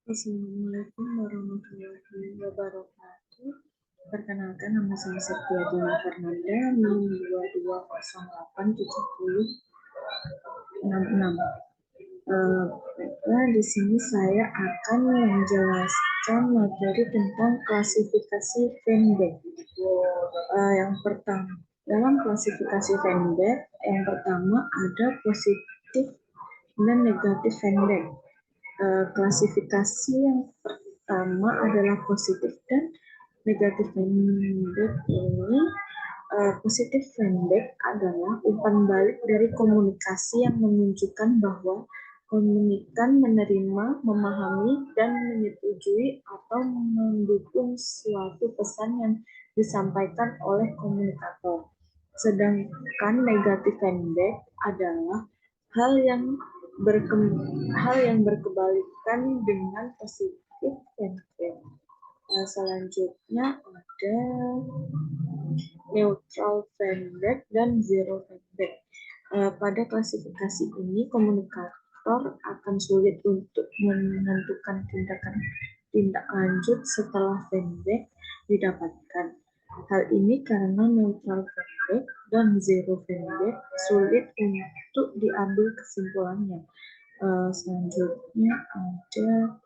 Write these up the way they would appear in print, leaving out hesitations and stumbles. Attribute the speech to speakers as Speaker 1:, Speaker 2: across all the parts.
Speaker 1: Assalamualaikum warahmatullahi wabarakatuh. Perkenalkan, nama saya Septiadina Fernanda, NIM 22087066. Baiklah, di sini saya akan menjelaskan materi tentang klasifikasi Venn-Diag. Yang pertama, dalam klasifikasi Venn-Diag, yang pertama ada positif dan negatif Venn-Diag. Klasifikasi yang pertama adalah positif dan negatif Venn-Diag ini. Positif Venn-Diag adalah umpan balik dari komunikasi yang menunjukkan bahwa komunikan menerima, memahami, dan menyetujui atau mendukung suatu pesan yang disampaikan oleh komunikator. Sedangkan negatif Venn-Diag adalah hal yang berkebalikan dengan positif Venn-Diag. Selanjutnya ada neutral Venn-Diag dan zero Venn-Diag. Pada klasifikasi ini, komunikator akan sulit untuk menentukan tindak lanjut setelah Venn-Diag didapatkan. Hal ini karena neutral Venn-Diag dan zero Venn-Diag sulit untuk diambil kesimpulannya. Selanjutnya ada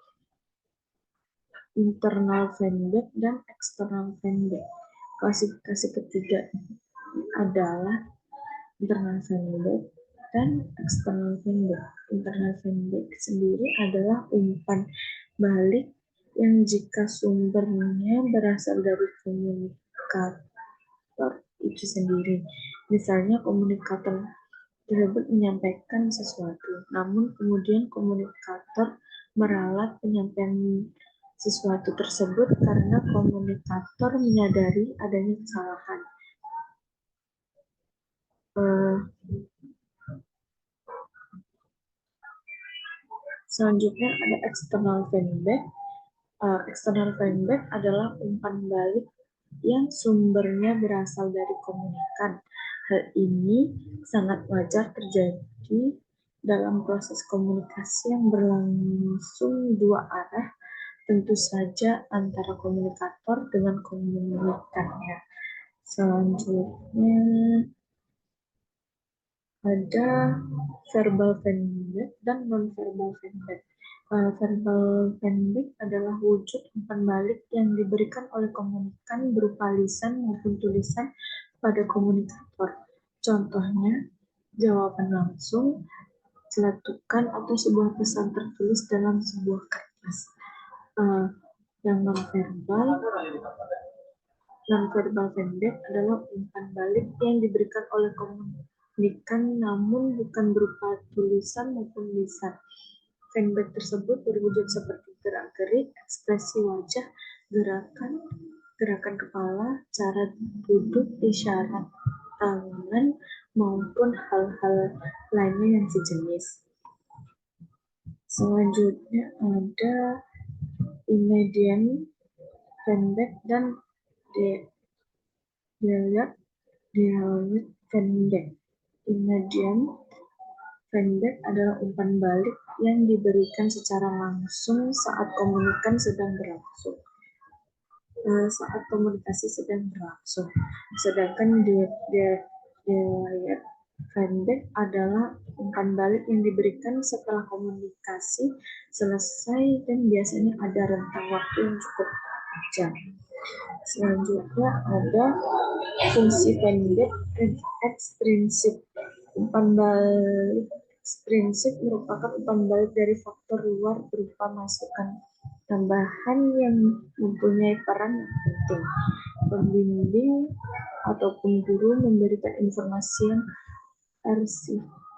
Speaker 1: internal Venn-Diag dan external Venn-Diag. Klasifikasi ketiga adalah internal Venn-Diag dan external Venn-Diag. Internal Venn-Diag sendiri adalah umpan balik yang jika sumbernya berasal dari komunikator itu sendiri. Misalnya komunikator tersebut menyampaikan sesuatu, namun kemudian komunikator meralat penyampaian sesuatu tersebut karena komunikator menyadari adanya kesalahan. Selanjutnya ada external Venn-Diag. External Venn-Diag adalah umpan balik yang sumbernya berasal dari komunikan. Hal ini sangat wajar terjadi dalam proses komunikasi yang berlangsung dua arah, tentu saja antara komunikator dengan komunikannya. Selanjutnya ada verbal Venn-Diag dan non-verbal Venn-Diag. Verbal Venn-Diag adalah wujud umpan balik yang diberikan oleh komunikan berupa lisan maupun tulisan pada komunikator. Contohnya, jawaban langsung, celetukan, atau sebuah pesan tertulis dalam sebuah kertas. Yang non-verbal Venn-Diag adalah umpan balik yang diberikan oleh komunikan namun bukan berupa tulisan maupun lisan. Venn-Diag tersebut berwujud seperti gerak-gerik, ekspresi wajah, gerakan kepala, cara duduk, isyarat tangan, maupun hal-hal lainnya yang sejenis. Selanjutnya ada immediate Venn-Diag dan Dialog Venn-Diag. Immediate Venn-Diag adalah umpan balik yang diberikan secara langsung saat komunikasi sedang berlangsung. Sedangkan Dialog Venn-Diag adalah umpan balik yang diberikan setelah komunikasi selesai dan biasanya ada rentang waktu yang cukup panjang. Selanjutnya ada fungsi Venn-Diag ekstrinsik. Umpan balik ekstrinsik merupakan umpan balik dari faktor luar berupa masukan tambahan yang mempunyai peran yang penting. Pembimbing ataupun guru memberikan informasi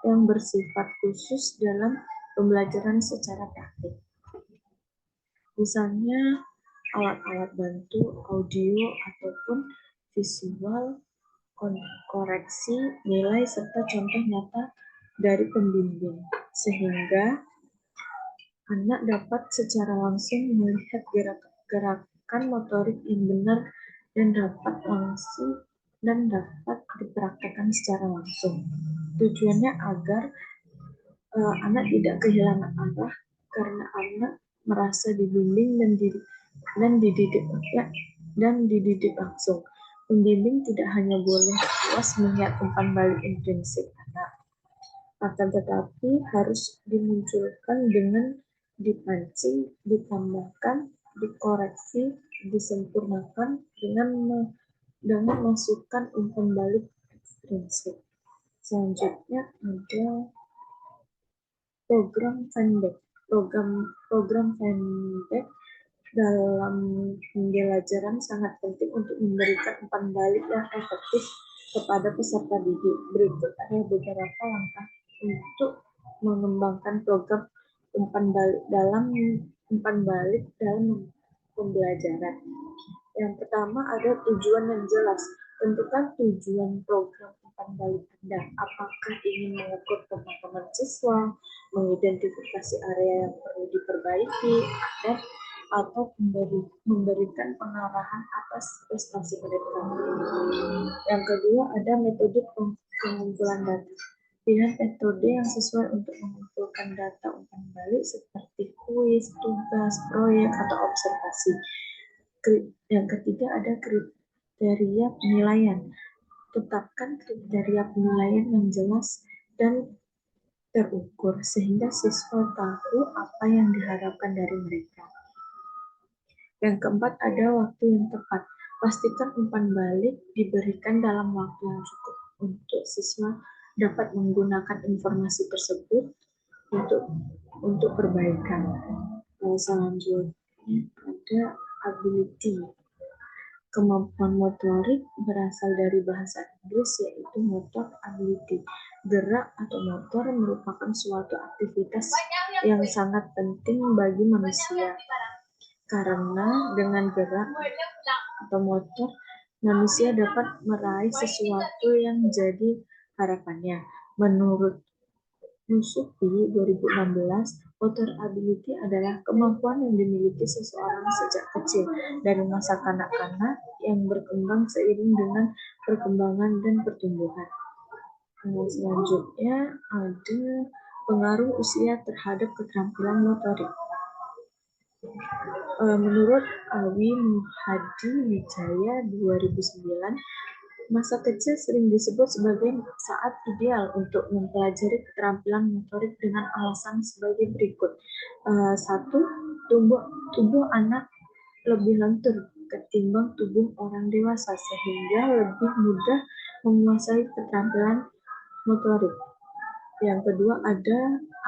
Speaker 1: yang bersifat khusus dalam pembelajaran secara praktik. Misalnya alat-alat bantu, audio, ataupun visual, koreksi, nilai, serta contoh nyata dari pembimbing, sehingga anak dapat secara langsung melihat gerakan motorik yang benar dan dapat dipraktekkan secara langsung. Tujuannya agar anak tidak kehilangan arah karena anak merasa dibimbing dan dididik langsung. Pembimbing tidak hanya boleh puas melihat umpan balik intrinsik anak, akan tetapi harus dimunculkan dengan dipancing, ditambahkan, dikoreksi, disempurnakan dengan masukan umpan balik ekstrinsik. Selanjutnya ada program pendek. Program pendek dalam pembelajaran sangat penting untuk memberikan umpan balik yang efektif kepada peserta didik. Berikut ada beberapa langkah untuk mengembangkan program umpan balik dalam pembelajaran. Yang pertama ada tujuan yang jelas. Tentukan tujuan program umpan balik Anda. Apakah ingin mengukur pemahaman siswa, mengidentifikasi area yang perlu diperbaiki, atau memberikan pengarahan atas prestasi mereka. Yang kedua ada metode pengumpulan data. Pilihan metode yang sesuai untuk mengumpulkan data umpan balik seperti kuis, tugas, proyek, atau observasi. Yang ketiga ada kriteria penilaian. Tetapkan kriteria penilaian yang jelas dan terukur sehingga siswa tahu apa yang diharapkan dari mereka. Yang keempat ada waktu yang tepat. Pastikan umpan balik diberikan dalam waktu yang cukup untuk siswa dapat menggunakan informasi tersebut untuk perbaikan. Selanjutnya ada ability. Kemampuan motorik berasal dari bahasa Inggris yaitu motor ability. Gerak atau motor merupakan suatu aktivitas yang sangat penting bagi manusia. Karena dengan gerak atau motor, manusia dapat meraih sesuatu yang menjadi harapannya. Menurut Yusufi 2016, motor ability adalah kemampuan yang dimiliki seseorang sejak kecil dari masa kanak-kanak yang berkembang seiring dengan perkembangan dan pertumbuhan. Selanjutnya ada pengaruh usia terhadap keterampilan motorik. Menurut Awi Muhadi Wijaya 2009, masa kecil sering disebut sebagai saat ideal untuk mempelajari keterampilan motorik dengan alasan sebagai berikut. 1. Tubuh anak lebih lentur ketimbang tubuh orang dewasa sehingga lebih mudah menguasai keterampilan motorik. Yang kedua ada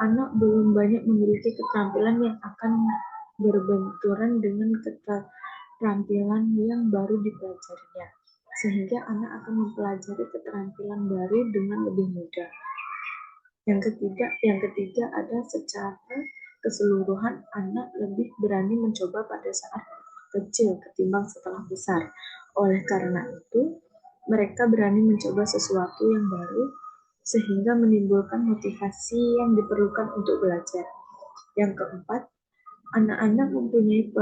Speaker 1: anak belum banyak memiliki keterampilan yang akan berbenturan dengan keterampilan yang baru dipelajarinya, sehingga anak akan mempelajari keterampilan baru dengan lebih mudah. Yang ketiga ada secara keseluruhan anak lebih berani mencoba pada saat kecil ketimbang setelah besar. Oleh karena itu, mereka berani mencoba sesuatu yang baru sehingga menimbulkan motivasi yang diperlukan untuk belajar. Yang keempat, anak-anak mempunyai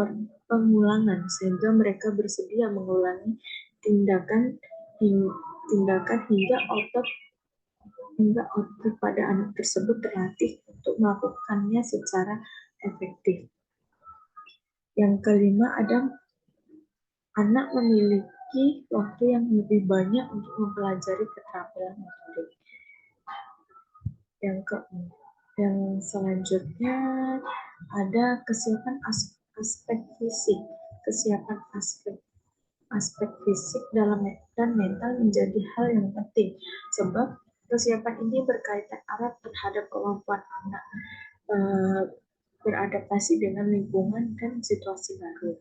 Speaker 1: pengulangan sehingga mereka bersedia mengulangi tindakan hingga otot pada anak tersebut terlatih untuk melakukannya secara efektif. Yang kelima ada anak memiliki waktu yang lebih banyak untuk mempelajari keterampilan motorik. Yang selanjutnya ada kesiapan aspek fisik. Kesiapan aspek fisik dan mental menjadi hal yang penting sebab kesiapan ini berkaitan erat terhadap kemampuan anak beradaptasi dengan lingkungan dan situasi baru.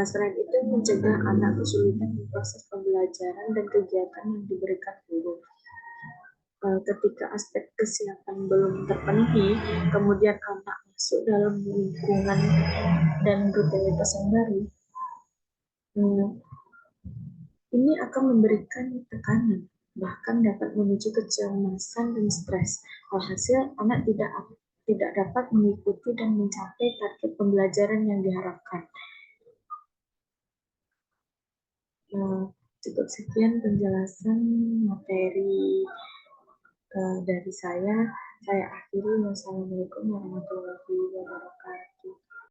Speaker 1: Selain itu mencegah anak kesulitan di proses pembelajaran dan kegiatan yang diberikan guru. Ketika aspek kesiapan belum terpenuhi, kemudian anak masuk dalam lingkungan dan rutinitas yang baru, ini akan memberikan tekanan, bahkan dapat memicu kecemasan dan stres. Alhasil, anak tidak dapat mengikuti dan mencapai target pembelajaran yang diharapkan. Cukup sekian penjelasan materi dari saya akhiri. Wassalamualaikum warahmatullahi wabarakatuh.